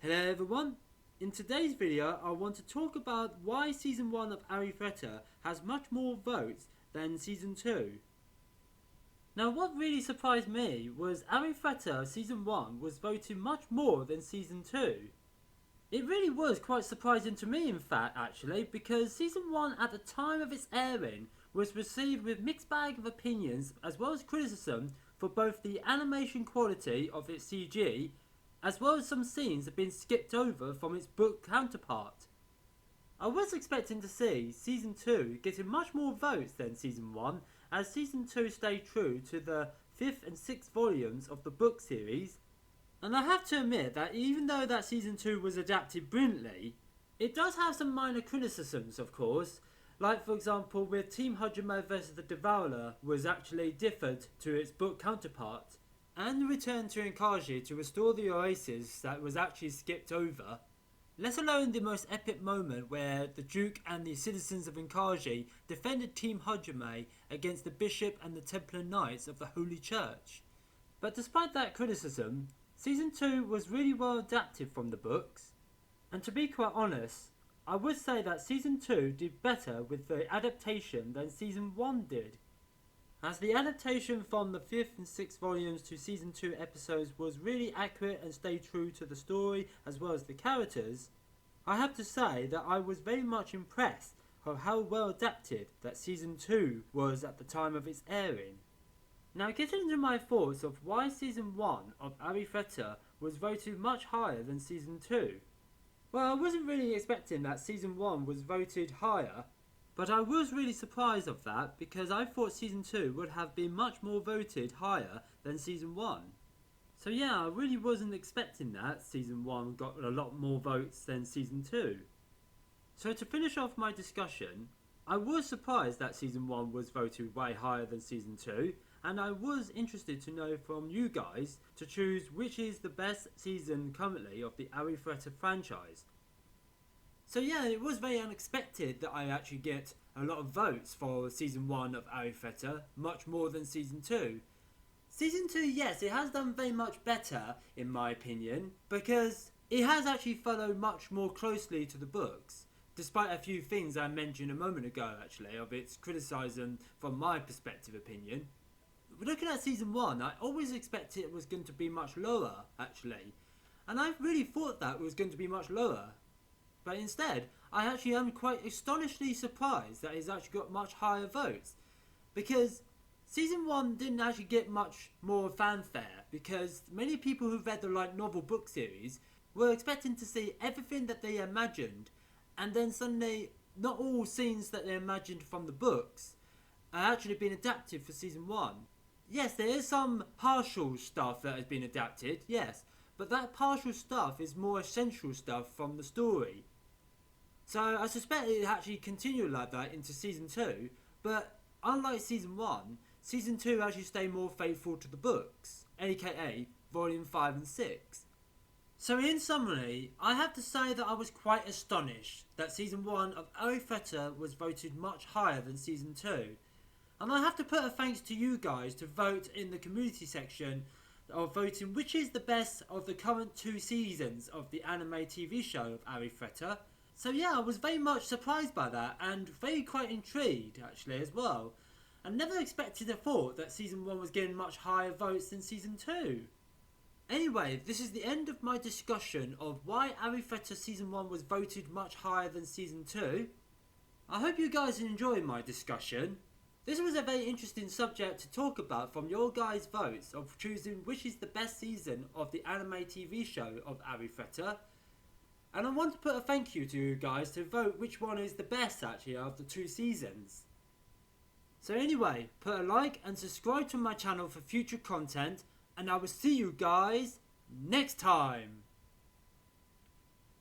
Hello everyone, in today's video I want to talk about why Season 1 of Arifureta has much more votes than Season 2. Now what really surprised me was Arifureta Season 1 was voted much more than Season 2. It really was quite surprising to me in fact actually, because Season 1 at the time of its airing was received with mixed bag of opinions as well as criticism for both the animation quality of its CG as well as some scenes have been skipped over from its book counterpart. I was expecting to see Season 2 getting much more votes than Season 1, as Season 2 stayed true to the 5th and 6th volumes of the book series, and I have to admit that even though that Season 2 was adapted brilliantly, it does have some minor criticisms of course, like for example with Team Hajime vs the Devourer was actually differed to its book counterpart, and the return to Inkaji to restore the oasis that was actually skipped over, let alone the most epic moment where the Duke and the citizens of Inkaji defended Team Hajime against the Bishop and the Templar Knights of the Holy Church. But despite that criticism, Season 2 was really well adapted from the books, and to be quite honest, I would say that Season 2 did better with the adaptation than Season 1 did. As the adaptation from the 5th and 6th volumes to Season 2 episodes was really accurate and stayed true to the story as well as the characters, I have to say that I was very much impressed of how well adapted that Season 2 was at the time of its airing. Now getting into my thoughts of why Season 1 of Arifureta was voted much higher than Season 2. Well, I wasn't really expecting that Season 1 was voted higher, but I was really surprised of that because I thought Season 2 would have been much more voted higher than Season 1. So yeah, I really wasn't expecting that Season 1 got a lot more votes than Season 2. So to finish off my discussion, I was surprised that Season 1 was voted way higher than Season 2, and I was interested to know from you guys to choose which is the best season currently of the Arifureta franchise. So yeah, it was very unexpected that I actually get a lot of votes for Season 1 of Arifureta, much more than Season 2. Season 2, yes, it has done very much better, in my opinion, because it has actually followed much more closely to the books, despite a few things I mentioned a moment ago, actually, of its criticism from my perspective opinion. Looking at Season 1, I always expected it was going to be much lower, actually, and I really thought that was going to be much lower. But instead, I actually am quite astonishingly surprised that it's actually got much higher votes. Because Season 1 didn't actually get much more fanfare, because many people who've read the light novel book series were expecting to see everything that they imagined, and then suddenly not all scenes that they imagined from the books are actually being adapted for Season 1. Yes, there is some partial stuff that has been adapted, yes, but that partial stuff is more essential stuff from the story. So I suspect it actually continued like that into Season 2, but unlike Season 1, Season 2 actually stayed more faithful to the books, aka Volume 5 and 6. So in summary, I have to say that I was quite astonished that Season 1 of Arifureta was voted much higher than Season 2. And I have to put a thanks to you guys to vote in the community section of voting which is the best of the current 2 seasons of the anime TV show of Arifureta. So yeah, I was very much surprised by that and very quite intrigued actually as well. I never expected or thought that Season 1 was getting much higher votes than Season 2. Anyway, this is the end of my discussion of why Arifureta Season 1 was voted much higher than Season 2. I hope you guys enjoyed my discussion. This was a very interesting subject to talk about from your guys' votes of choosing which is the best season of the anime TV show of Arifureta. And I want to put a thank you to you guys to vote which one is the best actually of the 2 seasons. So anyway, put a like and subscribe to my channel for future content, and I will see you guys next time.